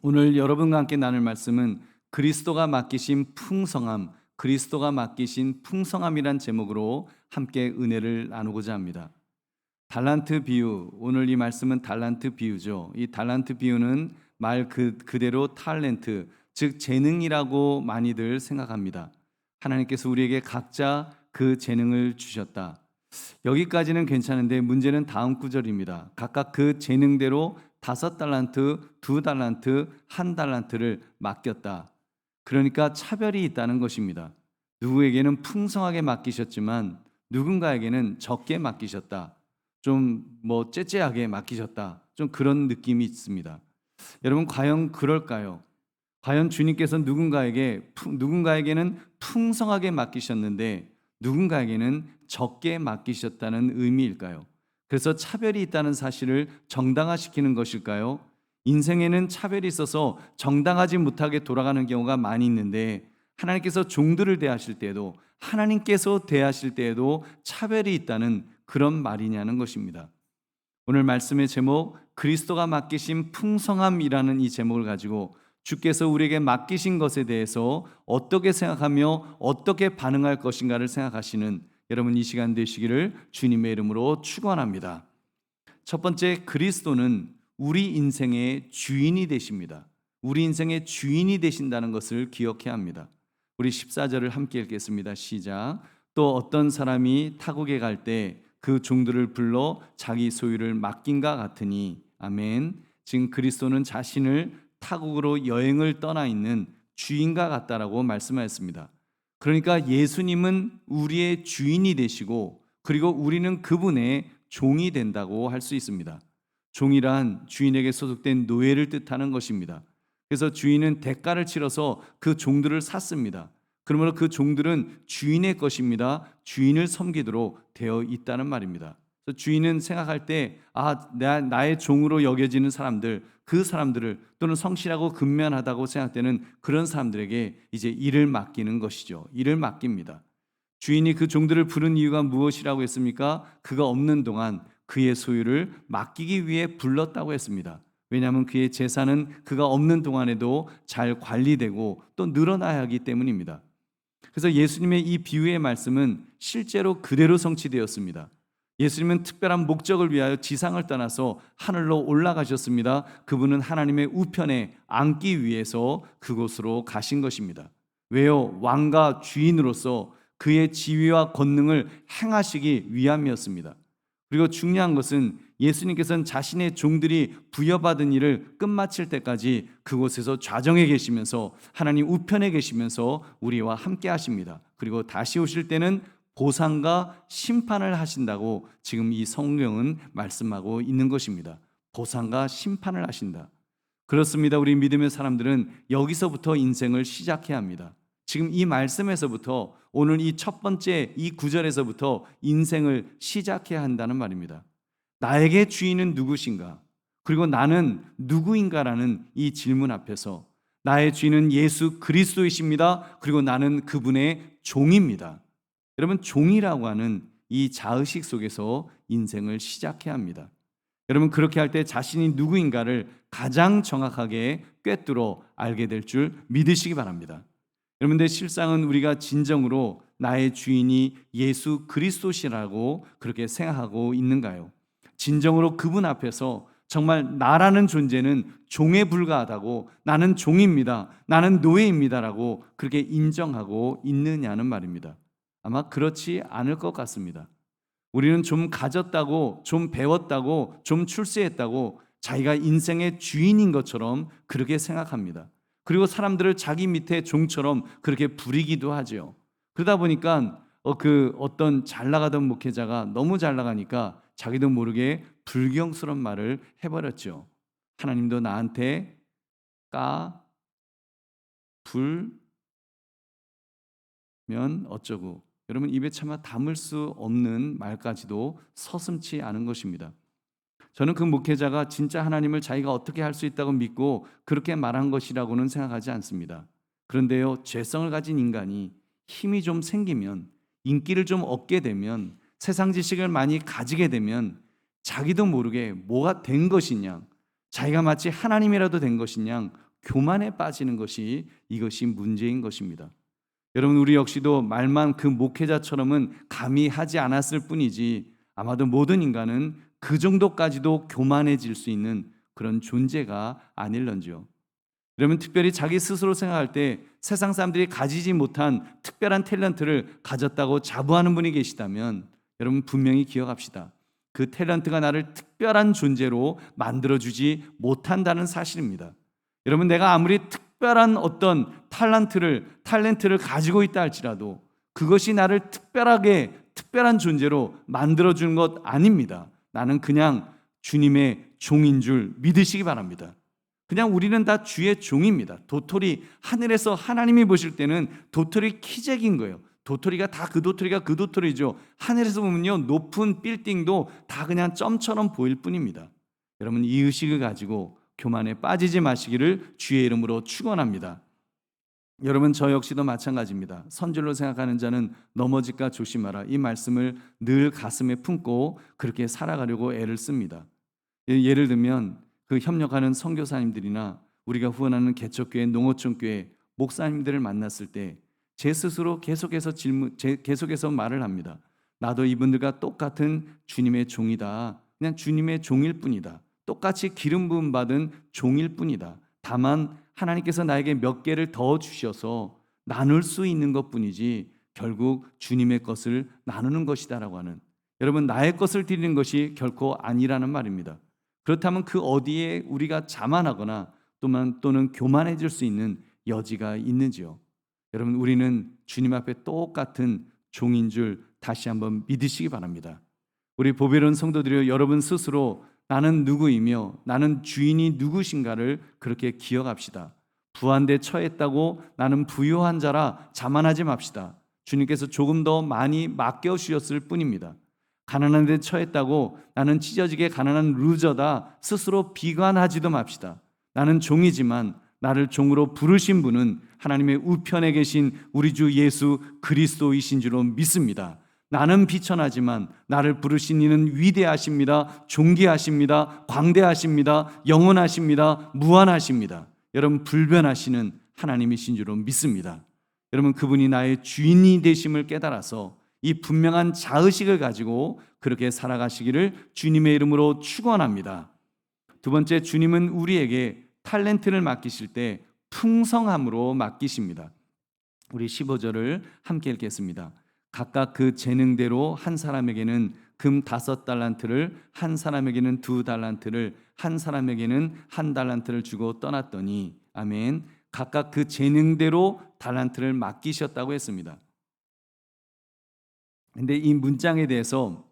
오늘 여러분과 함께 나눌 말씀은 그리스도가 맡기신 풍성함, 그리스도가 맡기신 풍성함이란 제목으로 함께 은혜를 나누고자 합니다. 달란트 비유, 오늘 이 말씀은 달란트 비유죠. 이 달란트 비유는 말 그대로 탤런트, 즉 재능이라고 많이들 생각합니다. 하나님께서 우리에게 각자 그 재능을 주셨다. 여기까지는 괜찮은데 문제는 다음 구절입니다. 각각 그 재능대로 5달란트, 2달란트, 1달란트를 맡겼다. 그러니까 차별이 있다는 것입니다. 누구에게는 풍성하게 맡기셨지만 누군가에게는 적게 맡기셨다. 좀 째째하게 맡기셨다. 좀 그런 느낌이 있습니다. 여러분 과연 그럴까요? 과연 주님께서 누군가에게는 풍성하게 맡기셨는데 누군가에게는 적게 맡기셨다는 의미일까요? 그래서 차별이 있다는 사실을 정당화시키는 것일까요? 인생에는 차별이 있어서 정당하지 못하게 돌아가는 경우가 많이 있는데 하나님께서 종들을 대하실 때에도 하나님께서 대하실 때에도 차별이 있다는 그런 말이냐는 것입니다. 오늘 말씀의 제목 그리스도가 맡기신 풍성함이라는 이 제목을 가지고 주께서 우리에게 맡기신 것에 대해서 어떻게 생각하며 어떻게 반응할 것인가를 생각하시는 여러분 이 시간 되시기를 주님의 이름으로 축원합니다. 첫 번째, 그리스도는 우리 인생의 주인이 되십니다. 우리 인생의 주인이 되신다는 것을 기억해야 합니다. 우리 14절을 함께 읽겠습니다. 시작. 또 어떤 사람이 타국에 갈 때 그 종들을 불러 자기 소유를 맡긴가 같으니. 아멘. 지금 그리스도는 자신을 타국으로 여행을 떠나 있는 주인과 같다라고 말씀하였습니다. 그러니까 예수님은 우리의 주인이 되시고 그리고 우리는 그분의 종이 된다고 할 수 있습니다. 종이란 주인에게 소속된 노예를 뜻하는 것입니다. 그래서 주인은 대가를 치러서 그 종들을 샀습니다. 그러므로 그 종들은 주인의 것입니다. 주인을 섬기도록 되어 있다는 말입니다. 그래서 주인은 생각할 때 나의 종으로 여겨지는 사람들, 그 사람들을 또는 성실하고 근면하다고 생각되는 그런 사람들에게 이제 일을 맡기는 것이죠. 일을 맡깁니다. 주인이 그 종들을 부른 이유가 무엇이라고 했습니까? 그가 없는 동안 그의 소유를 맡기기 위해 불렀다고 했습니다. 왜냐하면 그의 재산은 그가 없는 동안에도 잘 관리되고 또 늘어나야 하기 때문입니다. 그래서 예수님의 이 비유의 말씀은 실제로 그대로 성취되었습니다. 예수님은 특별한 목적을 위하여 지상을 떠나서 하늘로 올라가셨습니다. 그분은 하나님의 우편에 앉기 위해서 그곳으로 가신 것입니다. 왜요? 왕과 주인으로서 그의 지위와 권능을 행하시기 위함이었습니다. 그리고 중요한 것은 예수님께서는 자신의 종들이 부여받은 일을 끝마칠 때까지 그곳에서 좌정에 계시면서 하나님 우편에 계시면서 우리와 함께 하십니다. 그리고 다시 오실 때는 보상과 심판을 하신다고 지금 이 성경은 말씀하고 있는 것입니다. 보상과 심판을 하신다. 그렇습니다. 우리 믿음의 사람들은 여기서부터 인생을 시작해야 합니다. 지금 이 말씀에서부터 오늘 이 첫 번째 이 구절에서부터 인생을 시작해야 한다는 말입니다. 나에게 주인은 누구신가? 그리고 나는 누구인가라는 이 질문 앞에서 나의 주인은 예수 그리스도이십니다. 그리고 나는 그분의 종입니다. 여러분 종이라고 하는 이 자의식 속에서 인생을 시작해야 합니다. 여러분 그렇게 할 때 자신이 누구인가를 가장 정확하게 꿰뚫어 알게 될 줄 믿으시기 바랍니다. 여러분들 실상은 우리가 진정으로 나의 주인이 예수 그리스도시라고 그렇게 생각하고 있는가요? 진정으로 그분 앞에서 정말 나라는 존재는 종에 불과하다고 나는 종입니다. 나는 노예입니다라고 그렇게 인정하고 있느냐는 말입니다. 아마 그렇지 않을 것 같습니다. 우리는 좀 가졌다고 좀 배웠다고 좀 출세했다고 자기가 인생의 주인인 것처럼 그렇게 생각합니다. 그리고 사람들을 자기 밑에 종처럼 그렇게 부리기도 하죠. 그러다 보니까 어떤 잘 나가던 목회자가 너무 잘 나가니까 자기도 모르게 불경스러운 말을 해버렸죠. 하나님도 나한테 불면 어쩌고. 여러분 입에 차마 담을 수 없는 말까지도 서슴지 않은 것입니다. 저는 그 목회자가 진짜 하나님을 자기가 어떻게 할 수 있다고 믿고 그렇게 말한 것이라고는 생각하지 않습니다. 그런데요, 죄성을 가진 인간이 힘이 좀 생기면, 인기를 좀 얻게 되면, 세상 지식을 많이 가지게 되면 자기도 모르게 뭐가 된 것이냐, 자기가 마치 하나님이라도 된 것이냐 교만에 빠지는 것이 이것이 문제인 것입니다. 여러분, 우리 역시도 말만 그 목회자처럼은 감히 하지 않았을 뿐이지 아마도 모든 인간은 그 정도까지도 교만해질 수 있는 그런 존재가 아닐런지요. 여러분, 특별히 자기 스스로 생각할 때 세상 사람들이 가지지 못한 특별한 탤런트를 가졌다고 자부하는 분이 계시다면 여러분 분명히 기억합시다. 그 탤런트가 나를 특별한 존재로 만들어주지 못한다는 사실입니다. 여러분, 내가 아무리 특별한 어떤 탤런트를 가지고 있다 할지라도 그것이 나를 특별한 존재로 만들어주는 것 아닙니다. 나는 그냥 주님의 종인 줄 믿으시기 바랍니다. 그냥 우리는 다 주의 종입니다. 도토리, 하늘에서 하나님이 보실 때는 도토리 키재기인 거예요. 도토리가 다 그 도토리죠. 하늘에서 보면요, 높은 빌딩도 다 그냥 점처럼 보일 뿐입니다. 여러분, 이 의식을 가지고 교만에 빠지지 마시기를 주의 이름으로 축원합니다. 여러분, 저 역시도 마찬가지입니다. 선줄로 생각하는 자는 넘어질까 조심하라. 이 말씀을 늘 가슴에 품고 그렇게 살아가려고 애를 씁니다. 예를 들면 그 협력하는 선교사님들이나 우리가 후원하는 개척교회, 농어촌교회 목사님들을 만났을 때 제 스스로 계속해서 말을 합니다. 나도 이분들과 똑같은 주님의 종이다. 그냥 주님의 종일 뿐이다. 똑같이 기름 부음 받은 종일 뿐이다. 다만 하나님께서 나에게 몇 개를 더 주셔서 나눌 수 있는 것뿐이지 결국 주님의 것을 나누는 것이다라고 하는, 여러분, 나의 것을 드리는 것이 결코 아니라는 말입니다. 그렇다면 그 어디에 우리가 자만하거나 또는 교만해질 수 있는 여지가 있는지요? 여러분, 우리는 주님 앞에 똑같은 종인 줄 다시 한번 믿으시기 바랍니다. 우리 보배로운 성도들이여, 여러분 스스로 나는 누구이며 나는 주인이 누구신가를 그렇게 기억합시다. 부한데 처했다고 나는 부유한 자라 자만하지 맙시다. 주님께서 조금 더 많이 맡겨주셨을 뿐입니다. 가난한 데 처했다고 나는 찢어지게 가난한 루저다 스스로 비관하지도 맙시다. 나는 종이지만 나를 종으로 부르신 분은 하나님의 우편에 계신 우리 주 예수 그리스도이신 줄로 믿습니다. 나는 비천하지만 나를 부르신 이는 위대하십니다. 존귀하십니다. 광대하십니다. 영원하십니다. 무한하십니다. 여러분, 불변하시는 하나님이신 줄로 믿습니다. 여러분, 그분이 나의 주인이 되심을 깨달아서 이 분명한 자의식을 가지고 그렇게 살아가시기를 주님의 이름으로 축원합니다. 두 번째, 주님은 우리에게 탤런트를 맡기실 때 풍성함으로 맡기십니다. 우리 15절을 함께 읽겠습니다. 각각 그 재능대로 한 사람에게는 금 5달란트를, 한 사람에게는 2달란트를, 한 사람에게는 1달란트를 주고 떠났더니, 아멘. 각각 그 재능대로 달란트를 맡기셨다고 했습니다. 근데 이 문장에 대해서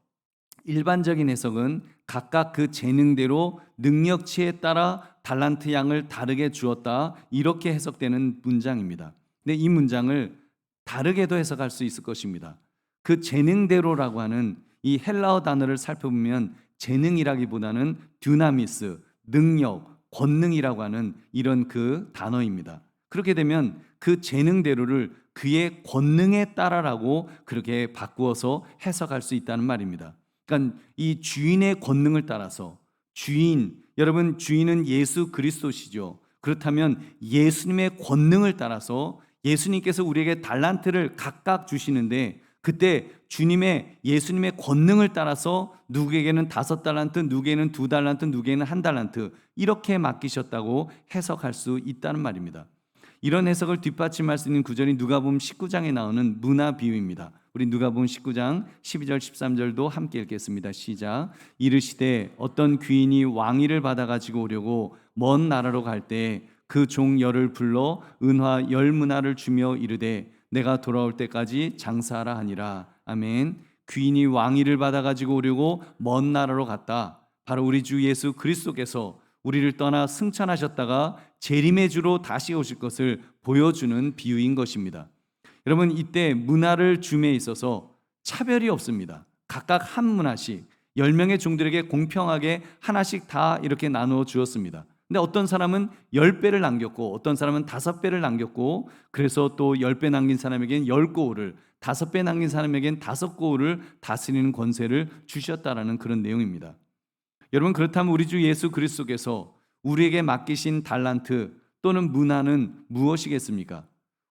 일반적인 해석은 각각 그 재능대로 능력치에 따라 달란트 양을 다르게 주었다, 이렇게 해석되는 문장입니다. 근데 이 문장을 다르게도 해석할 수 있을 것입니다. 그 재능대로라고 하는 이 헬라어 단어를 살펴보면 재능이라기보다는 듀나미스, 능력, 권능이라고 하는 이런 그 단어입니다. 그렇게 되면 그 재능대로를 그의 권능에 따라라고 그렇게 바꾸어서 해석할 수 있다는 말입니다. 그러니까 이 주인의 권능을 따라서, 여러분, 주인은 예수 그리스도시죠. 그렇다면 예수님의 권능을 따라서 예수님께서 우리에게 달란트를 각각 주시는데, 그때 예수님의 권능을 따라서 누구에게는 5달란트, 누구에게는 2달란트, 누구에게는 1달란트 이렇게 맡기셨다고 해석할 수 있다는 말입니다. 이런 해석을 뒷받침할 수 있는 구절이 누가복음 19장에 나오는 문화 비유입니다. 우리 누가복음 19장 12절 13절도 함께 읽겠습니다. 시작. 이르시되 어떤 귀인이 왕위를 받아 가지고 오려고 먼 나라로 갈 때 그 종 열을 불러 은화 10문화를 주며 이르되 내가 돌아올 때까지 장사하라 하니라. 아멘. 귀인이 왕위를 받아 가지고 오려고 먼 나라로 갔다. 바로 우리 주 예수 그리스도께서 우리를 떠나 승천하셨다가 재림의 주로 다시 오실 것을 보여주는 비유인 것입니다. 여러분, 이때 문화를 줌에 있어서 차별이 없습니다. 각각 한 문화씩 10명의 종들에게 공평하게 하나씩 다 이렇게 나누어 주었습니다. 근데 어떤 사람은 10배를 남겼고 어떤 사람은 5배를 남겼고, 그래서 또 10배 남긴 사람에겐 10고울을, 5배 남긴 사람에겐 5고울을 다스리는 권세를 주셨다라는 그런 내용입니다. 여러분, 그렇다면 우리 주 예수 그리스도께서 우리에게 맡기신 달란트, 또는 문화는 무엇이겠습니까?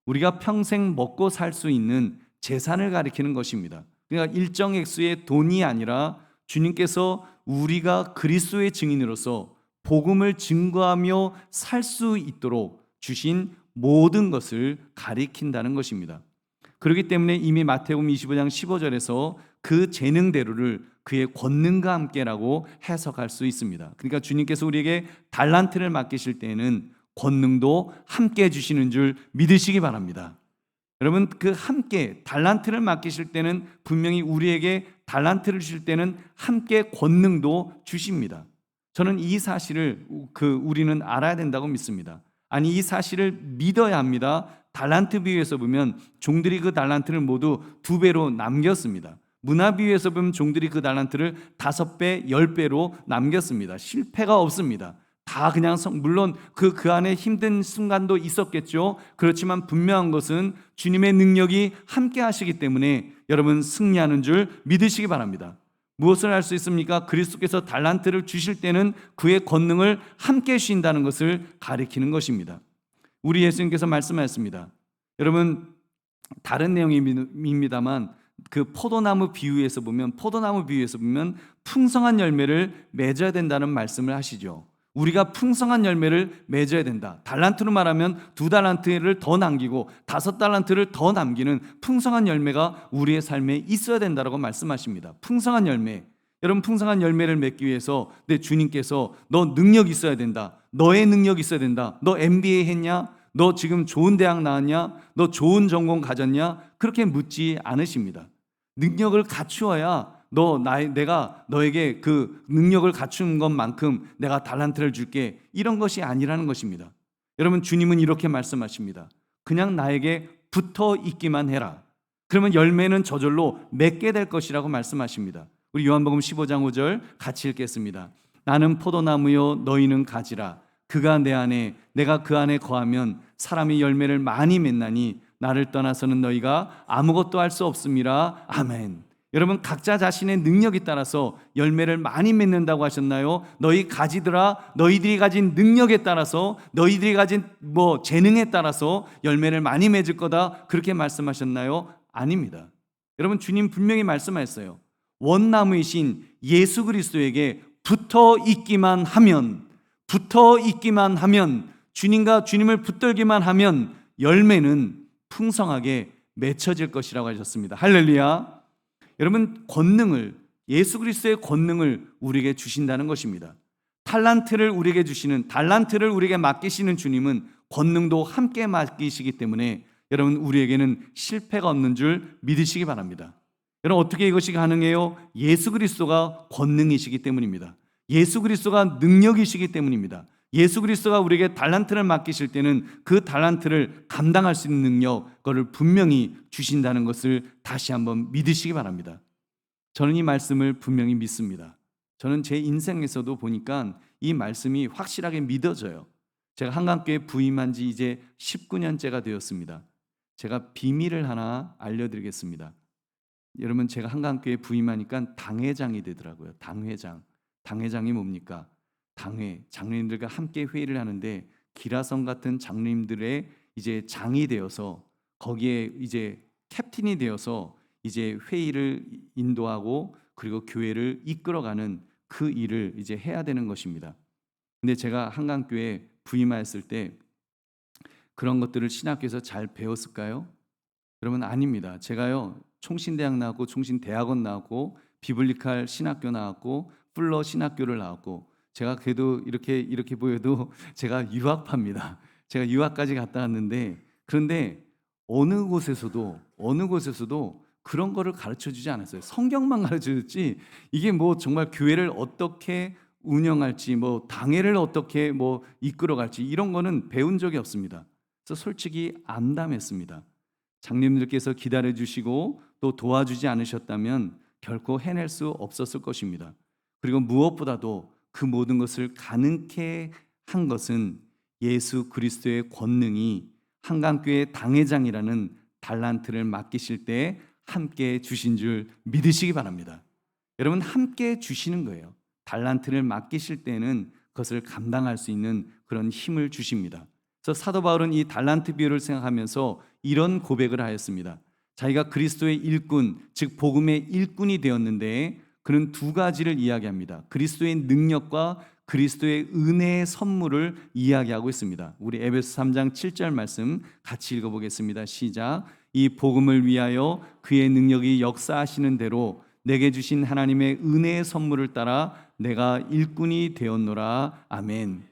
우리가 평생 먹고 살 수 있는 재산을 가리키는 것입니다. 그러니까 일정 액수의 돈이 아니라 주님께서 우리가 그리스도의 증인으로서 복음을 증거하며 살 수 있도록 주신 모든 것을 가리킨다는 것입니다. 그렇기 때문에 이미 마태복음 25장 15절에서 그 재능대로를 그의 권능과 함께라고 해석할 수 있습니다. 그러니까 주님께서 우리에게 달란트를 맡기실 때에는 권능도 함께 주시는 줄 믿으시기 바랍니다. 여러분, 그 함께 달란트를 맡기실 때는 분명히 우리에게 달란트를 주실 때는 함께 권능도 주십니다. 저는 이 사실을 우리는 알아야 된다고 믿습니다. 아니, 이 사실을 믿어야 합니다. 달란트 비유에서 보면 종들이 그 달란트를 모두 2배로 남겼습니다. 문화 비유에서 보면 종들이 그 달란트를 5배, 10배로 남겼습니다. 실패가 없습니다. 다 그냥 물론 그 안에 힘든 순간도 있었겠죠. 그렇지만 분명한 것은 주님의 능력이 함께 하시기 때문에 여러분 승리하는 줄 믿으시기 바랍니다. 무엇을 할 수 있습니까? 그리스도께서 달란트를 주실 때는 그의 권능을 함께 주신다는 것을 가리키는 것입니다. 우리 예수님께서 말씀하셨습니다. 여러분, 다른 내용입니다만 그 포도나무 비유에서 보면 풍성한 열매를 맺어야 된다는 말씀을 하시죠. 우리가 풍성한 열매를 맺어야 된다. 달란트로 말하면 2달란트를 더 남기고 5달란트를 더 남기는 풍성한 열매가 우리의 삶에 있어야 된다고 말씀하십니다. 풍성한 열매. 여러분, 풍성한 열매를 맺기 위해서 내 주님께서 너 능력 있어야 된다. 너의 능력 있어야 된다. 너 MBA 했냐? 너 지금 좋은 대학 나왔냐? 너 좋은 전공 가졌냐? 그렇게 묻지 않으십니다. 능력을 갖추어야 내가 너에게 그 능력을 갖춘 것만큼 내가 달란트를 줄게, 이런 것이 아니라는 것입니다. 여러분, 주님은 이렇게 말씀하십니다. 그냥 나에게 붙어 있기만 해라. 그러면 열매는 저절로 맺게 될 것이라고 말씀하십니다. 우리 요한복음 15장 5절 같이 읽겠습니다. 나는 포도나무요 너희는 가지라. 그가 내 안에 내가 그 안에 거하면 사람이 열매를 많이 맺나니 나를 떠나서는 너희가 아무것도 할 수 없음이라. 아멘. 여러분, 각자 자신의 능력에 따라서 열매를 많이 맺는다고 하셨나요? 너희 가지들아, 너희들이 가진 능력에 따라서, 너희들이 가진 재능에 따라서 열매를 많이 맺을 거다, 그렇게 말씀하셨나요? 아닙니다. 여러분, 주님 분명히 말씀하셨어요. 원나무이신 예수 그리스도에게 붙어 있기만 하면, 주님과 주님을 붙들기만 하면 열매는 풍성하게 맺혀질 것이라고 하셨습니다. 할렐루야. 여러분, 예수 그리스도의 권능을 우리에게 주신다는 것입니다. 달란트를 우리에게 맡기시는 주님은 권능도 함께 맡기시기 때문에 여러분, 우리에게는 실패가 없는 줄 믿으시기 바랍니다. 여러분, 어떻게 이것이 가능해요? 예수 그리스도가 권능이시기 때문입니다. 예수 그리스도가 능력이시기 때문입니다. 예수 그리스도가 우리에게 달란트를 맡기실 때는 그 달란트를 감당할 수 있는 능력, 그걸 분명히 주신다는 것을 다시 한번 믿으시기 바랍니다. 저는 이 말씀을 분명히 믿습니다. 저는 제 인생에서도 보니까 이 말씀이 확실하게 믿어져요. 제가 한강교회 부임한 지 이제 19년째가 되었습니다. 제가 비밀을 하나 알려드리겠습니다. 여러분, 제가 한강교회 부임하니까 당회장이 되더라고요. 당회장이 뭡니까? 장로님들과 함께 회의를 하는데 기라성 같은 장로님들의 이제 장이 되어서 거기에 이제 캡틴이 되어서 이제 회의를 인도하고 그리고 교회를 이끌어가는 그 일을 이제 해야 되는 것입니다. 근데 제가 한강교회 부임하였을 때 그런 것들을 신학교에서 잘 배웠을까요? 여러분, 아닙니다. 제가요 총신대학 나왔고 총신대학원 나왔고 비블리칼 신학교 나왔고 풀러 신학교를 나왔고, 제가 그래도 이렇게 보여도 제가 유학파입니다. 제가 유학까지 갔다 왔는데, 그런데 어느 곳에서도 그런 거를 가르쳐 주지 않았어요. 성경만 가르쳐 줬지, 이게 정말 교회를 어떻게 운영할지, 당회를 어떻게 이끌어갈지, 이런 거는 배운 적이 없습니다. 그래서 솔직히 암담했습니다. 장님들께서 기다려 주시고 또 도와주지 않으셨다면 결코 해낼 수 없었을 것입니다. 그리고 무엇보다도 그 모든 것을 가능케 한 것은 예수 그리스도의 권능이 한강교회 당회장이라는 달란트를 맡기실 때 함께 주신 줄 믿으시기 바랍니다. 여러분, 함께 주시는 거예요. 달란트를 맡기실 때는 그것을 감당할 수 있는 그런 힘을 주십니다. 그래서 그래서 사도 바울은 이 달란트 비유를 생각하면서 이런 고백을 하였습니다. 자기가 그리스도의 일꾼, 즉 복음의 일꾼이 되었는데 그는 두 가지를 이야기합니다. 그리스도의 능력과 그리스도의 은혜의 선물을 이야기하고 있습니다. 우리 에베소 3장 7절 말씀 같이 읽어보겠습니다. 시작. 이 복음을 위하여 그의 능력이 역사하시는 대로 내게 주신 하나님의 은혜의 선물을 따라 내가 일꾼이 되었노라. 아멘.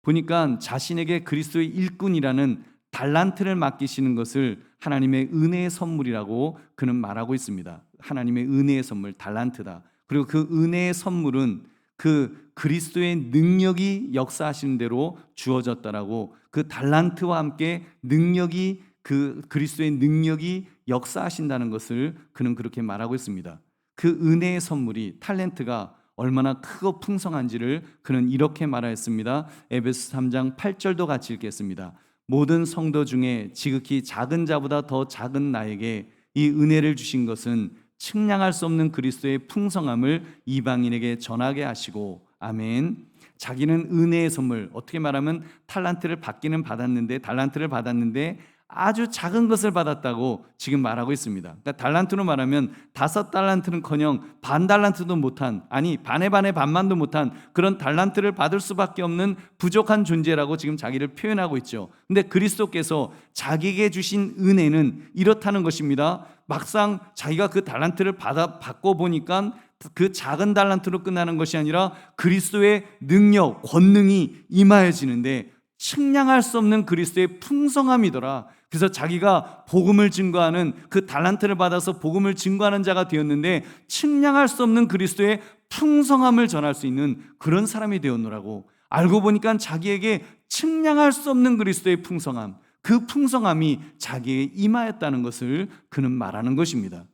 보니까 자신에게 그리스도의 일꾼이라는 달란트를 맡기시는 것을 하나님의 은혜의 선물이라고 그는 말하고 있습니다. 하나님의 은혜의 선물, 달란트다. 그리고 그 은혜의 선물은 그 그리스도의 능력이 역사하시는 대로 주어졌다라고, 그 달란트와 함께 능력이, 그 그리스도의 능력이 역사하신다는 것을 그는 그렇게 말하고 있습니다. 그 은혜의 선물이, 탤런트가 얼마나 크고 풍성한지를 그는 이렇게 말하였습니다. 에베소 3장 8절도 같이 읽겠습니다. 모든 성도 중에 지극히 작은 자보다 더 작은 나에게 이 은혜를 주신 것은 측량할 수 없는 그리스도의 풍성함을 이방인에게 전하게 하시고. 아멘. 자기는 은혜의 선물, 어떻게 말하면 달란트를 달란트를 받았는데 아주 작은 것을 받았다고 지금 말하고 있습니다. 그러니까 달란트로 말하면 5달란트는커녕 반 달란트도 못한, 아니 반의 반만도 못한 그런 달란트를 받을 수밖에 없는 부족한 존재라고 지금 자기를 표현하고 있죠. 근데 그리스도께서 자기에게 주신 은혜는 이렇다는 것입니다. 막상 자기가 그 달란트를 받고 보니까 그 작은 달란트로 끝나는 것이 아니라 그리스도의 능력, 권능이 임하여지는데 측량할 수 없는 그리스도의 풍성함이더라. 그래서 자기가 복음을 증거하는, 그 달란트를 받아서 복음을 증거하는 자가 되었는데 측량할 수 없는 그리스도의 풍성함을 전할 수 있는 그런 사람이 되었노라고. 알고 보니까 자기에게 측량할 수 없는 그리스도의 풍성함, 그 풍성함이 자기에게 임하였다는 것을 그는 말하는 것입니다.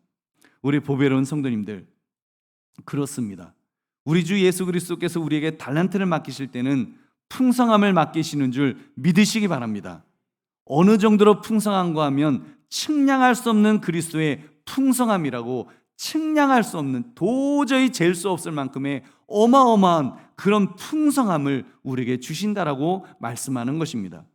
우리 보배로운 성도님들, 그렇습니다. 우리 주 예수 그리스도께서 우리에게 달란트를 맡기실 때는 풍성함을 맡기시는 줄 믿으시기 바랍니다. 어느 정도로 풍성한가 하면 측량할 수 없는 그리스도의 풍성함이라고, 측량할 수 없는, 도저히 잴 수 없을 만큼의 어마어마한 그런 풍성함을 우리에게 주신다라고 말씀하는 것입니다.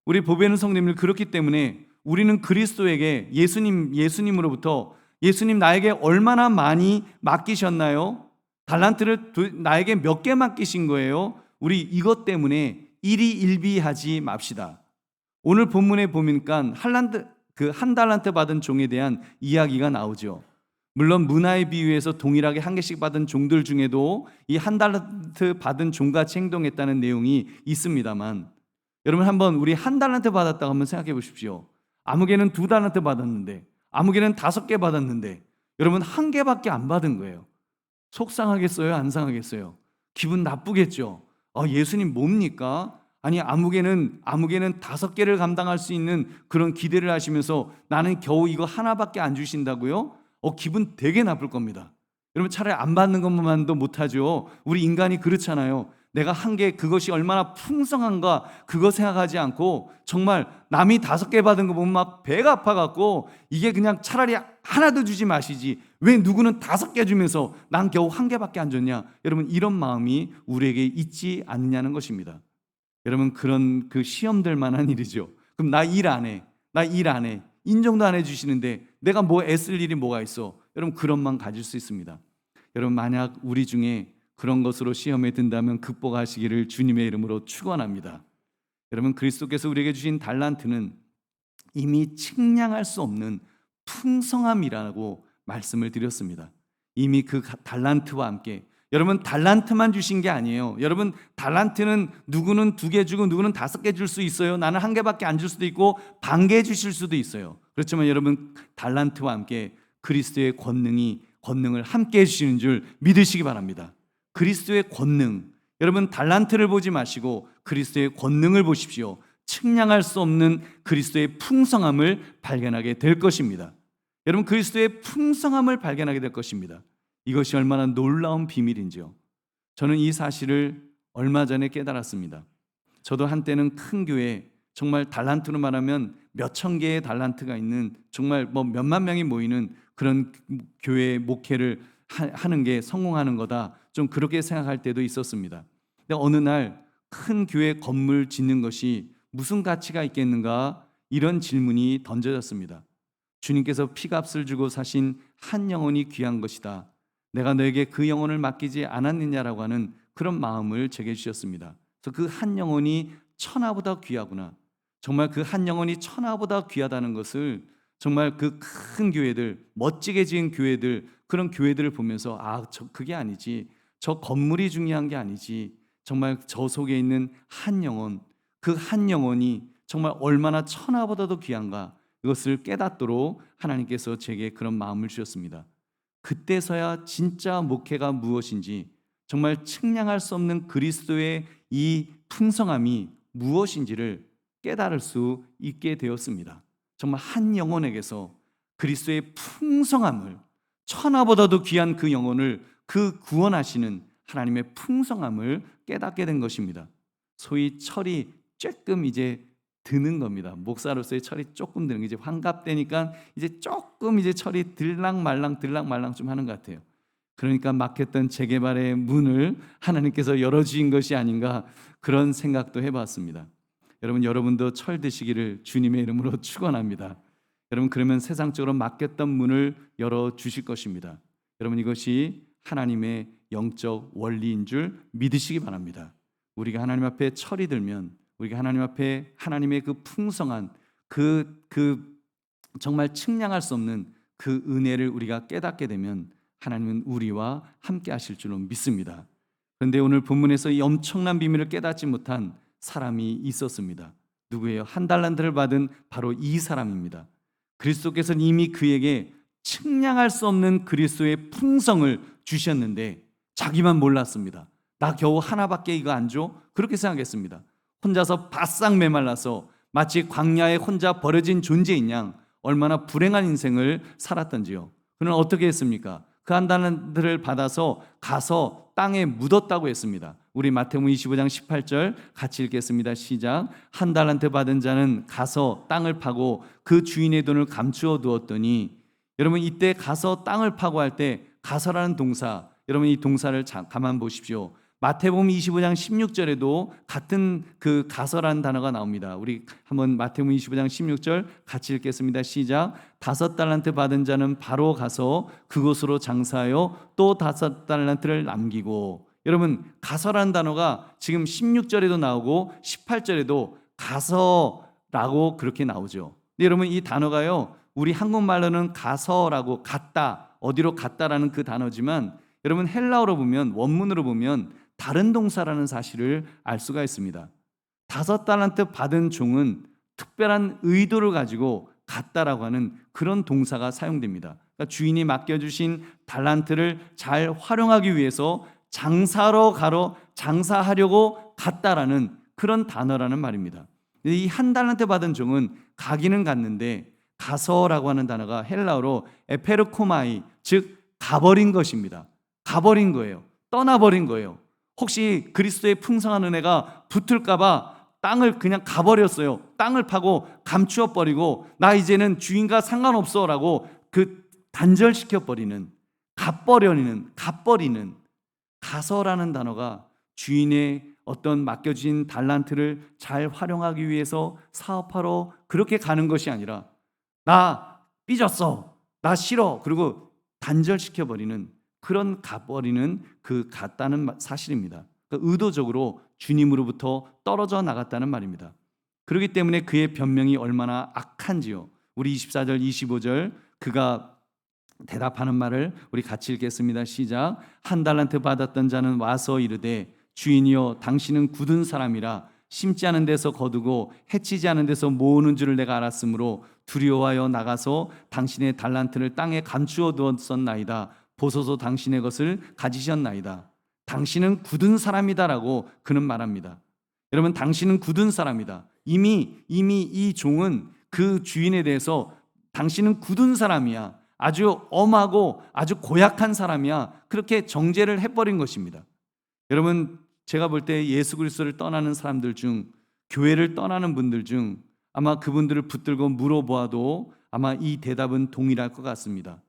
우리 보배는 성도님들, 그렇기 때문에 우리는 그리스도에게, 예수님으로부터 예수님 나에게 얼마나 많이 맡기셨나요? 달란트를 나에게 몇 개 맡기신 거예요? 우리 이것 때문에 일희일비하지 맙시다. 오늘 본문에 보니까 한 달란트 받은 종에 대한 이야기가 나오죠. 물론 문화의 비유에서 동일하게 한 개씩 받은 종들 중에도 이 한 달란트 받은 종같이 행동했다는 내용이 있습니다만, 여러분 한번 우리 한 달란트 받았다고 한번 생각해 보십시오. 아무개는 2달란트 받았는데, 아무개는 5개 받았는데 여러분 1개밖에 안 받은 거예요. 속상하겠어요? 안 상하겠어요? 기분 나쁘겠죠? 예수님 뭡니까? 아니 아무개는 5개를 감당할 수 있는 그런 기대를 하시면서 나는 겨우 이거 하나밖에 안 주신다고요? 기분 되게 나쁠 겁니다. 여러분 차라리 안 받는 것만도 못하죠. 우리 인간이 그렇잖아요. 내가 한 개, 그것이 얼마나 풍성한가 그거 생각하지 않고 정말 남이 5개 받은 거 보면 막 배가 아파갖고 이게 그냥 차라리 하나도 주지 마시지 왜 누구는 5개 주면서 난 겨우 1개밖에 안 줬냐. 여러분 이런 마음이 우리에게 있지 않느냐는 것입니다. 여러분 그런 그 시험될 만한 일이죠. 그럼 나 일 안 해. 인정도 안 해주시는데 내가 뭐 애쓸 일이 뭐가 있어. 여러분 그런 마음 가질 수 있습니다. 여러분 만약 우리 중에 그런 것으로 시험에 든다면 극복하시기를 주님의 이름으로 축원합니다. 여러분 그리스도께서 우리에게 주신 달란트는 이미 측량할 수 없는 풍성함이라고 말씀을 드렸습니다. 이미 그 달란트와 함께, 여러분 달란트만 주신 게 아니에요. 여러분 달란트는 누구는 2개 주고 누구는 5개 줄 수 있어요. 나는 1개밖에 안 줄 수도 있고 반개 주실 수도 있어요. 그렇지만 여러분 달란트와 함께 그리스도의 권능을 함께 해주시는 줄 믿으시기 바랍니다. 그리스도의 권능, 여러분 달란트를 보지 마시고 그리스도의 권능을 보십시오. 측량할 수 없는 그리스도의 풍성함을 발견하게 될 것입니다. 여러분 그리스도의 풍성함을 발견하게 될 것입니다. 이것이 얼마나 놀라운 비밀인지요. 저는 이 사실을 얼마 전에 깨달았습니다. 저도 한때는 큰 교회, 정말 달란트로 말하면 몇천 개의 달란트가 있는 정말 몇만 명이 모이는 그런 교회 목회를 하는 게 성공하는 거다, 좀 그렇게 생각할 때도 있었습니다. 근데 어느 날 큰 교회 건물 짓는 것이 무슨 가치가 있겠는가? 이런 질문이 던져졌습니다. 주님께서 피값을 주고 사신 한 영혼이 귀한 것이다. 내가 너에게 그 영혼을 맡기지 않았느냐라고 하는 그런 마음을 제게 주셨습니다. 그래서 그 한 영혼이 천하보다 귀하구나. 정말 그 한 영혼이 천하보다 귀하다는 것을 정말 그 큰 교회들, 멋지게 지은 교회들, 그런 교회들을 보면서 그게 아니지. 저 건물이 중요한 게 아니지. 정말 저 속에 있는 한 영혼, 그 한 영혼이 정말 얼마나 천하보다도 귀한가. 이것을 깨닫도록 하나님께서 제게 그런 마음을 주셨습니다. 그때서야 진짜 목회가 무엇인지, 정말 측량할 수 없는 그리스도의 이 풍성함이 무엇인지를 깨달을 수 있게 되었습니다. 정말 한 영혼에게서 그리스도의 풍성함을, 천하보다도 귀한 그 영혼을, 그 구원하시는 하나님의 풍성함을 깨닫게 된 것입니다. 소위 철이 조금 이제 드는 겁니다. 목사로서의 철이 조금 드는 게 이제 환갑되니까 이제 조금 이제 철이 들락말랑 좀 하는 것 같아요. 그러니까 막혔던 재개발의 문을 하나님께서 열어주신 것이 아닌가, 그런 생각도 해봤습니다. 여러분도 철 드시기를 주님의 이름으로 축원합니다. 여러분, 그러면 세상적으로 막혔던 문을 열어주실 것입니다. 여러분, 이것이 하나님의 영적 원리인 줄 믿으시기 바랍니다. 우리가 하나님 앞에 철이 들면, 우리가 하나님 앞에 하나님의 그 풍성한 그 정말 측량할 수 없는 그 은혜를 우리가 깨닫게 되면 하나님은 우리와 함께 하실 줄로 믿습니다. 그런데 오늘 본문에서 이 엄청난 비밀을 깨닫지 못한 사람이 있었습니다. 누구예요? 한 달란트를 받은 바로 이 사람입니다. 그리스도께서는 이미 그에게 측량할 수 없는 그리스도의 풍성을 주셨는데 자기만 몰랐습니다. 나 겨우 하나밖에 이거 안 줘? 그렇게 생각했습니다. 혼자서 바싹 메말라서 마치 광야에 혼자 버려진 존재인 양 얼마나 불행한 인생을 살았던지요. 그는 어떻게 했습니까? 그 한 달란트를 받아서 가서 땅에 묻었다고 했습니다. 우리 마태복음 25장 18절 같이 읽겠습니다. 시작. 한 달란트 받은 자는 가서 땅을 파고 그 주인의 돈을 감추어 두었더니, 여러분, 이때 가서 땅을 파고 할 때 가서라는 동사, 여러분 이 동사를 가만 보십시오. 마태복음 25장 16절에도 같은 그 가서라는 단어가 나옵니다. 우리 한번 마태복음 25장 16절 같이 읽겠습니다. 시작. 5달란트 받은 자는 바로 가서 그곳으로 장사하여 또 5달란트를 남기고. 여러분, 가서라는 단어가 지금 16절에도 나오고 18절에도 가서라고 그렇게 나오죠. 근데 여러분, 이 단어가요, 우리 한국말로는 가서라고, 갔다, 어디로 갔다라는 그 단어지만, 여러분 헬라어로 보면, 원문으로 보면 다른 동사라는 사실을 알 수가 있습니다. 5달란트 받은 종은 특별한 의도를 가지고 갔다라고 하는 그런 동사가 사용됩니다. 그러니까 주인이 맡겨주신 달란트를 잘 활용하기 위해서 장사하려고 갔다라는 그런 단어라는 말입니다. 이 한 달란트 받은 종은 가기는 갔는데, 가서라고 하는 단어가 헬라어로 에페르코마이, 즉 가버린 것입니다. 가버린 거예요. 떠나버린 거예요. 혹시 그리스도의 풍성한 은혜가 붙을까봐 땅을 그냥 가버렸어요. 땅을 파고 감추어버리고, 나 이제는 주인과 상관없어 라고 그 단절시켜버리는, 갓버리는 가서라는 단어가 주인의 어떤 맡겨진 달란트를 잘 활용하기 위해서 사업하러 그렇게 가는 것이 아니라, 나 삐졌어, 나 싫어, 그리고 단절시켜버리는, 그런 가버리는 그 갔다는 사실입니다. 그러니까 의도적으로 주님으로부터 떨어져 나갔다는 말입니다. 그렇기 때문에 그의 변명이 얼마나 악한지요. 우리 24절 25절 그가 대답하는 말을 우리 같이 읽겠습니다. 시작. 한 달란트 받았던 자는 와서 이르되, 주인이여 당신은 굳은 사람이라 심지 않은 데서 거두고 해치지 않은 데서 모으는 줄을 내가 알았으므로 두려워하여 나가서 당신의 달란트를 땅에 감추어 두었었나이다. 보소서 당신의 것을 가지셨나이다. 당신은 굳은 사람이다라고 그는 말합니다. 여러분, 당신은 굳은 사람이다. 이미 이 종은 그 주인에 대해서 당신은 굳은 사람이야, 아주 엄하고 아주 고약한 사람이야, 그렇게 정죄를 해버린 것입니다. 여러분, 제가 볼 때 예수 그리스도를 떠나는 사람들 중, 교회를 떠나는 분들 중 아마 그분들을 붙들고 물어보아도 아마 이 대답은 동일할 것 같습니다.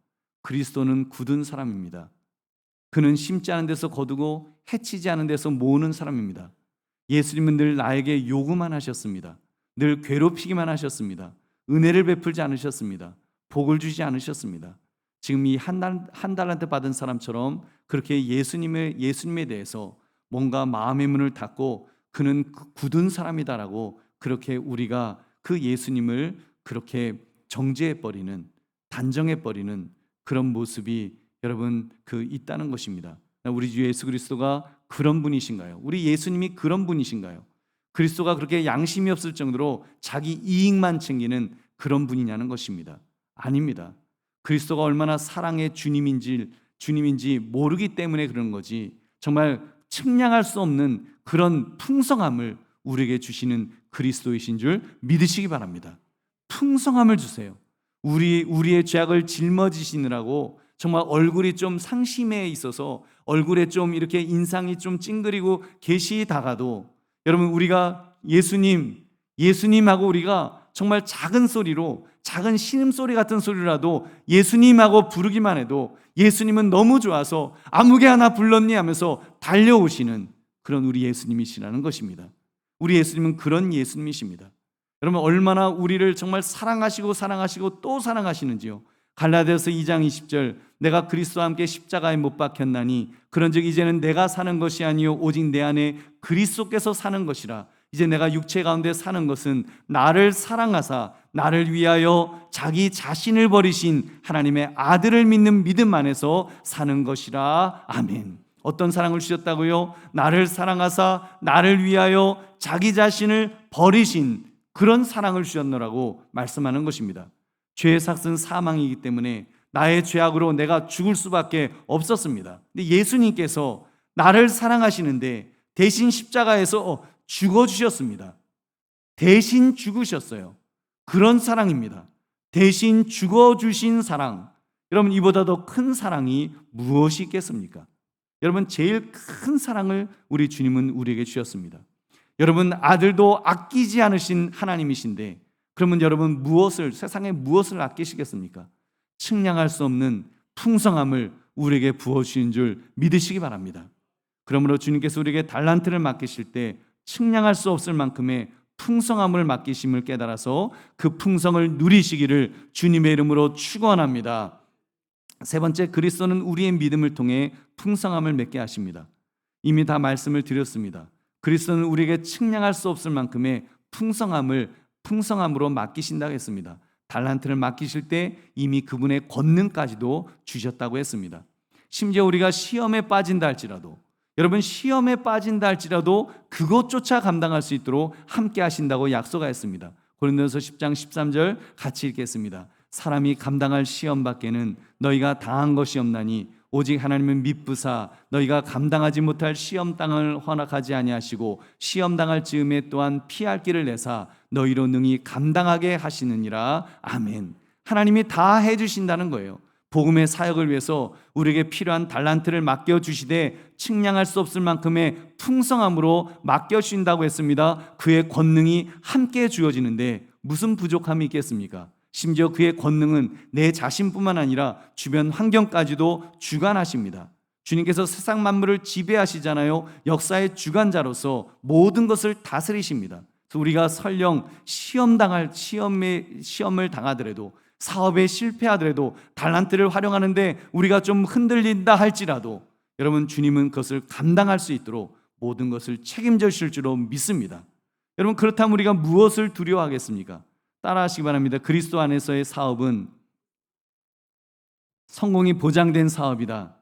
그리스도는 굳은 사람입니다. 그는 심지 않은 데서 거두고 해치지 않은 데서 모으는 사람입니다. 예수님은 늘 나에게 요구만 하셨습니다. 늘 괴롭히기만 하셨습니다. 은혜를 베풀지 않으셨습니다. 복을 주지 않으셨습니다. 지금 이 한 달란트 받은 사람처럼 그렇게 예수님에 대해서 뭔가 마음의 문을 닫고 그는 굳은 사람이다라고 그렇게 우리가 그 예수님을 그렇게 정죄해버리는, 단정해버리는 그런 모습이 여러분 있다는 것입니다. 우리 주 예수 그리스도가 그런 분이신가요? 우리 예수님이 그런 분이신가요? 그리스도가 그렇게 양심이 없을 정도로 자기 이익만 챙기는 그런 분이냐는 것입니다. 아닙니다. 그리스도가 얼마나 사랑의 주님인지 모르기 때문에 그런 거지, 정말 측량할 수 없는 그런 풍성함을 우리에게 주시는 그리스도이신 줄 믿으시기 바랍니다. 풍성함을 주세요. 우리의 죄악을 짊어지시느라고 정말 얼굴이 좀 상심해 있어서 얼굴에 좀 이렇게 인상이 좀 찡그리고 계시다가도 여러분, 우리가 예수님하고 우리가 정말 작은 소리로, 작은 신음소리 같은 소리라도 예수님하고 부르기만 해도 예수님은 너무 좋아서 아무개 하나 불렀니 하면서 달려오시는 그런 우리 예수님이시라는 것입니다. 우리 예수님은 그런 예수님이십니다. 여러분, 얼마나 우리를 정말 사랑하시고 또 사랑하시는지요. 갈라디아서 2장 20절, 내가 그리스도와 함께 십자가에 못 박혔나니 그런즉 이제는 내가 사는 것이 아니요 오직 내 안에 그리스도께서 사는 것이라. 이제 내가 육체 가운데 사는 것은 나를 사랑하사 나를 위하여 자기 자신을 버리신 하나님의 아들을 믿는 믿음 안에서 사는 것이라. 아멘. 어떤 사랑을 주셨다고요? 나를 사랑하사 나를 위하여 자기 자신을 버리신 그런 사랑을 주셨노라고 말씀하는 것입니다. 죄의 삭은 사망이기 때문에 나의 죄악으로 내가 죽을 수밖에 없었습니다. 근데 예수님께서 나를 사랑하시는데 대신 십자가에서 죽어주셨습니다. 대신 죽으셨어요. 그런 사랑입니다. 대신 죽어주신 사랑. 여러분, 이보다 더 큰 사랑이 무엇이 있겠습니까? 여러분, 제일 큰 사랑을 우리 주님은 우리에게 주셨습니다. 여러분, 아들도 아끼지 않으신 하나님이신데 그러면 여러분, 세상에 무엇을 아끼시겠습니까? 측량할 수 없는 풍성함을 우리에게 부어주신 줄 믿으시기 바랍니다. 그러므로 주님께서 우리에게 달란트를 맡기실 때 측량할 수 없을 만큼의 풍성함을 맡기심을 깨달아서 그 풍성을 누리시기를 주님의 이름으로 축원합니다. 세 번째, 그리스도는 우리의 믿음을 통해 풍성함을 맺게 하십니다. 이미 다 말씀을 드렸습니다. 그리스도는 우리에게 측량할 수 없을 만큼의 풍성함으로 맡기신다고 했습니다. 달란트를 맡기실 때 이미 그분의 권능까지도 주셨다고 했습니다. 심지어 우리가 시험에 빠진다 할지라도, 여러분, 시험에 빠진다 할지라도 그것조차 감당할 수 있도록 함께 하신다고 약속하였습니다. 고린도서 10장 13절 같이 읽겠습니다. 사람이 감당할 시험 밖에는 너희가 당한 것이 없나니 오직 하나님은 미쁘사 너희가 감당하지 못할 시험 땅을 허락하지 아니하시고 시험 당할 즈음에 또한 피할 길을 내사 너희로 능히 감당하게 하시느니라. 아멘. 하나님이 다 해주신다는 거예요. 복음의 사역을 위해서 우리에게 필요한 달란트를 맡겨주시되 측량할 수 없을 만큼의 풍성함으로 맡겨주신다고 했습니다. 그의 권능이 함께 주어지는데 무슨 부족함이 있겠습니까? 심지어 그의 권능은 내 자신뿐만 아니라 주변 환경까지도 주관하십니다. 주님께서 세상 만물을 지배하시잖아요. 역사의 주관자로서 모든 것을 다스리십니다. 그래서 우리가 설령 시험을 당하더라도, 사업에 실패하더라도, 달란트를 활용하는데 우리가 좀 흔들린다 할지라도 여러분, 주님은 그것을 감당할 수 있도록 모든 것을 책임져 주실 줄로 믿습니다. 여러분, 그렇다면 우리가 무엇을 두려워하겠습니까? 따라하시기 바랍니다. 그리스도 안에서의 사업은 성공이 보장된 사업이다.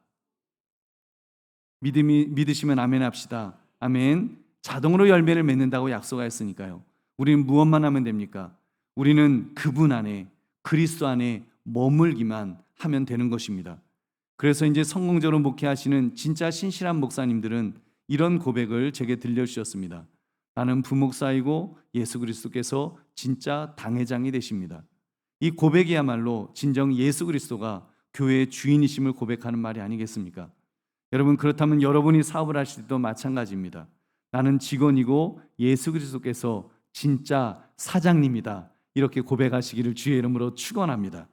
믿으시면 아멘 합시다. 아멘. 자동으로 열매를 맺는다고 약속하였으니까요. 우리는 무엇만 하면 됩니까? 우리는 그분 안에, 그리스도 안에 머물기만 하면 되는 것입니다. 그래서 이제 성공적으로 목회하시는 진짜 신실한 목사님들은 이런 고백을 제게 들려주셨습니다. 나는 부목사이고 예수 그리스도께서 진짜 당회장이 되십니다. 이 고백이야말로 진정 예수 그리스도가 교회의 주인이심을 고백하는 말이 아니겠습니까? 여러분, 그렇다면 여러분이 사업을 하실 때도 마찬가지입니다. 나는 직원이고 예수 그리스도께서 진짜 사장님이다. 이렇게 고백하시기를 주의 이름으로 축원합니다.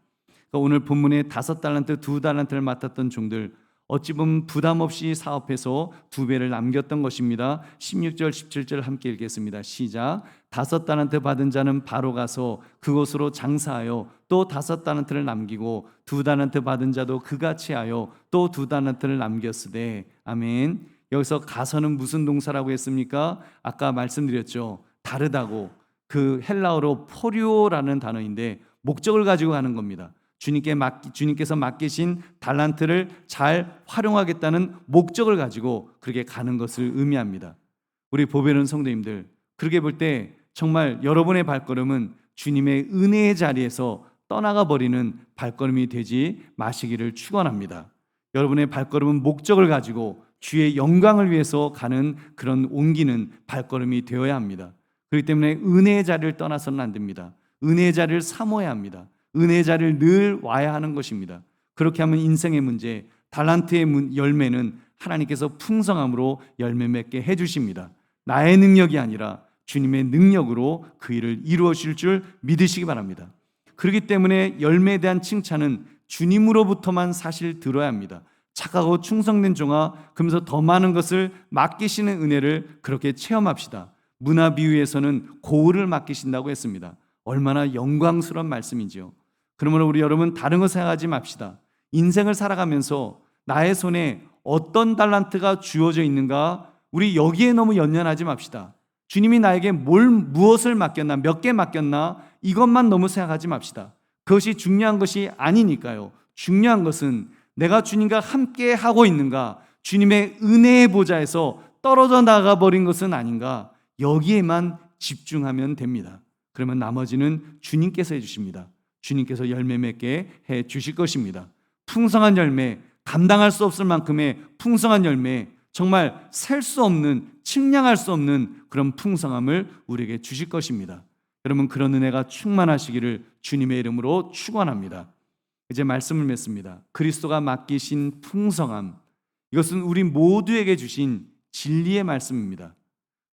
그러니까 오늘 본문에 5달란트, 2달란트를 맡았던 종들, 어찌 보면 부담 없이 사업해서 2배를 남겼던 것입니다. 16절 17절 함께 읽겠습니다. 시작. 5달란트 받은 자는 바로 가서 그곳으로 장사하여 또 5달란트를 남기고 2달란트 받은 자도 그같이 하여 또 2달란트를 남겼으되. 아멘. 여기서 가서는 무슨 동사라고 했습니까? 아까 말씀드렸죠. 다르다고. 그 헬라어로 포리오라는 단어인데 목적을 가지고 가는 겁니다. 주님께서 맡기신 달란트를 잘 활용하겠다는 목적을 가지고 그렇게 가는 것을 의미합니다. 우리 보배로운 성도님들, 그렇게 볼 때 정말 여러분의 발걸음은 주님의 은혜의 자리에서 떠나가 버리는 발걸음이 되지 마시기를 축원합니다. 여러분의 발걸음은 목적을 가지고 주의 영광을 위해서 가는 그런 옮기는 발걸음이 되어야 합니다. 그렇기 때문에 은혜의 자리를 떠나서는 안 됩니다. 은혜의 자리를 사모해야 합니다. 은혜의 자리를 늘 와야 하는 것입니다. 그렇게 하면 인생의 문제, 달란트의 열매는 하나님께서 풍성함으로 열매 맺게 해주십니다. 나의 능력이 아니라 주님의 능력으로 그 일을 이루어 주실 줄 믿으시기 바랍니다. 그렇기 때문에 열매에 대한 칭찬은 주님으로부터만 사실 들어야 합니다. 착하고 충성된 종아, 그러면서 더 많은 것을 맡기시는 은혜를 그렇게 체험합시다. 문화 비유에서는 고을을 맡기신다고 했습니다. 얼마나 영광스러운 말씀이지요. 그러므로 우리 여러분 다른 거 생각하지 맙시다. 인생을 살아가면서 나의 손에 어떤 달란트가 주어져 있는가, 우리 여기에 너무 연연하지 맙시다. 주님이 나에게 무엇을 맡겼나, 몇 개 맡겼나, 이것만 너무 생각하지 맙시다. 그것이 중요한 것이 아니니까요. 중요한 것은 내가 주님과 함께 하고 있는가, 주님의 은혜의 보좌에서 떨어져 나가 버린 것은 아닌가, 여기에만 집중하면 됩니다. 그러면 나머지는 주님께서 해주십니다. 주님께서 열매 맺게 해 주실 것입니다. 풍성한 열매, 감당할 수 없을 만큼의 풍성한 열매, 정말 셀 수 없는, 측량할 수 없는 그런 풍성함을 우리에게 주실 것입니다. 여러분, 그런 은혜가 충만하시기를 주님의 이름으로 축원합니다. 이제 말씀을 맺습니다. 그리스도가 맡기신 풍성함, 이것은 우리 모두에게 주신 진리의 말씀입니다.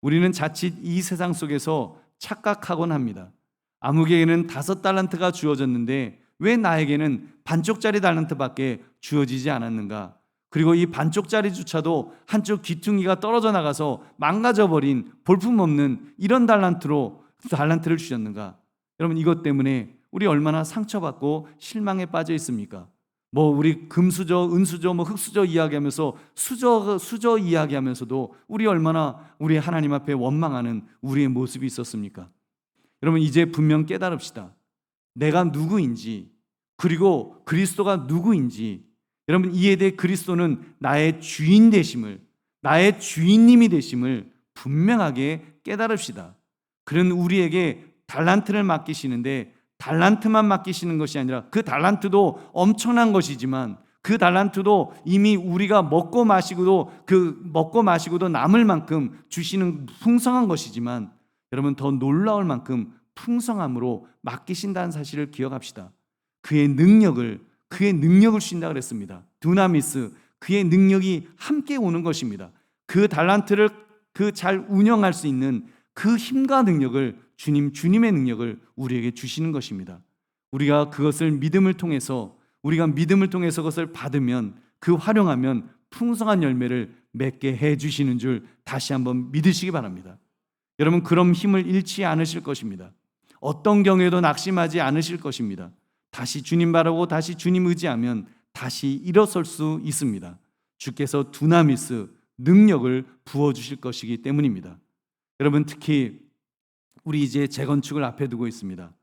우리는 자칫 이 세상 속에서 착각하곤 합니다. 아무개에게는 5달란트가 주어졌는데 왜 나에게는 반쪽짜리 달란트밖에 주어지지 않았는가? 그리고 이 반쪽짜리조차도 한쪽 귀퉁이가 떨어져 나가서 망가져버린 볼품없는 이런 달란트를 주셨는가? 여러분, 이것 때문에 우리 얼마나 상처받고 실망에 빠져 있습니까? 우리 금수저, 은수저, 흙수저 이야기하면서 수저 이야기하면서도 우리 얼마나 우리 하나님 앞에 원망하는 우리의 모습이 있었습니까? 여러분, 이제 분명 깨달읍시다. 내가 누구인지, 그리고 그리스도가 누구인지. 여러분, 이에 대해 그리스도는 나의 주인 되심을, 나의 주인님이 되심을 분명하게 깨달읍시다. 그는 우리에게 달란트를 맡기시는데 달란트만 맡기시는 것이 아니라 그 달란트도 엄청난 것이지만 그 달란트도 이미 우리가 먹고 마시고도 남을 만큼 주시는 풍성한 것이지만, 여러분, 더 놀라울 만큼 풍성함으로 맡기신다는 사실을 기억합시다. 그의 능력을 주신다 그랬습니다. 두나미스, 그의 능력이 함께 오는 것입니다. 그 달란트를 잘 운영할 수 있는 그 힘과 능력을 주님의 능력을 우리에게 주시는 것입니다. 우리가 믿음을 통해서 그것을 받으면, 활용하면 풍성한 열매를 맺게 해 주시는 줄 다시 한번 믿으시기 바랍니다. 여러분, 그럼 힘을 잃지 않으실 것입니다. 어떤 경우에도 낙심하지 않으실 것입니다. 다시 주님 바라고 다시 주님 의지하면 다시 일어설 수 있습니다. 주께서 두나미스, 능력을 부어주실 것이기 때문입니다. 여러분, 특히 우리 이제 재건축을 앞에 두고 있습니다.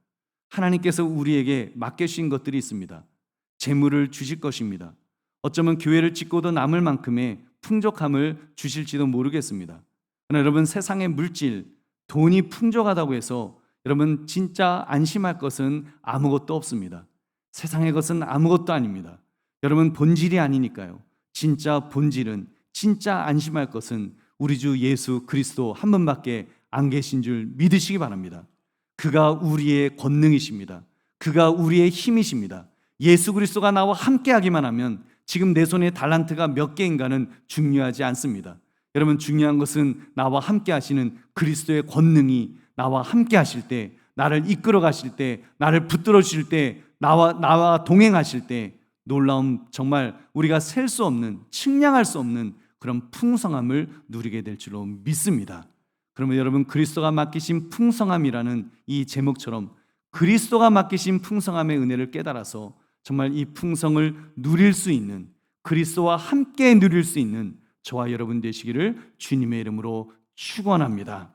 하나님께서 우리에게 맡겨주신 것들이 있습니다. 재물을 주실 것입니다. 어쩌면 교회를 짓고도 남을 만큼의 풍족함을 주실지도 모르겠습니다. 그러나 여러분, 세상의 물질, 돈이 풍족하다고 해서 여러분 진짜 안심할 것은 아무것도 없습니다. 세상의 것은 아무것도 아닙니다. 여러분, 본질이 아니니까요. 진짜 본질은, 진짜 안심할 것은 우리 주 예수 그리스도 한 분밖에 안 계신 줄 믿으시기 바랍니다. 그가 우리의 권능이십니다. 그가 우리의 힘이십니다. 예수 그리스도가 나와 함께 하기만 하면 지금 내 손에 달란트가 몇 개인가는 중요하지 않습니다. 여러분, 중요한 것은 나와 함께 하시는 그리스도의 권능이 나와 함께 하실 때, 나를 이끌어 가실 때, 나를 붙들어 주실 때, 나와 동행하실 때 놀라운, 정말 우리가 셀 수 없는, 측량할 수 없는 그런 풍성함을 누리게 될 줄로 믿습니다. 그러면 여러분, 그리스도가 맡기신 풍성함이라는 이 제목처럼 그리스도가 맡기신 풍성함의 은혜를 깨달아서 정말 이 풍성을 누릴 수 있는, 그리스도와 함께 누릴 수 있는 저와 여러분 되시기를 주님의 이름으로 축원합니다.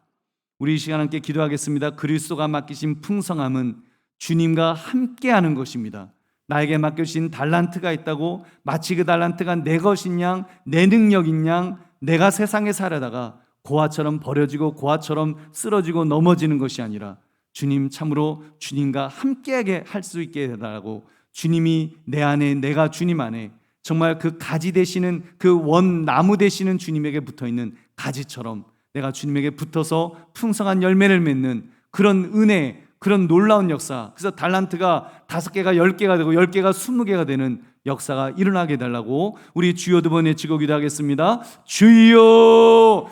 우리 이 시간 함께 기도하겠습니다. 그리스도가 맡기신 풍성함은 주님과 함께하는 것입니다. 나에게 맡겨주신 달란트가 있다고 마치 그 달란트가 내 것인 양, 내 능력인 양 내가 세상에 살아다가 고아처럼 버려지고 고아처럼 쓰러지고 넘어지는 것이 아니라 주님, 참으로 주님과 함께하게 할 수 있게 해달라고, 주님이 내 안에, 내가 주님 안에 정말 그 가지 되시는, 그 원 나무 되시는 주님에게 붙어있는 가지처럼 내가 주님에게 붙어서 풍성한 열매를 맺는 그런 은혜, 그런 놀라운 역사, 그래서 달란트가 5개가 10개가 되고 10개가 20개가 되는 역사가 일어나게 해달라고 우리 주여 두 번 외치고 기도하겠습니다. 주여,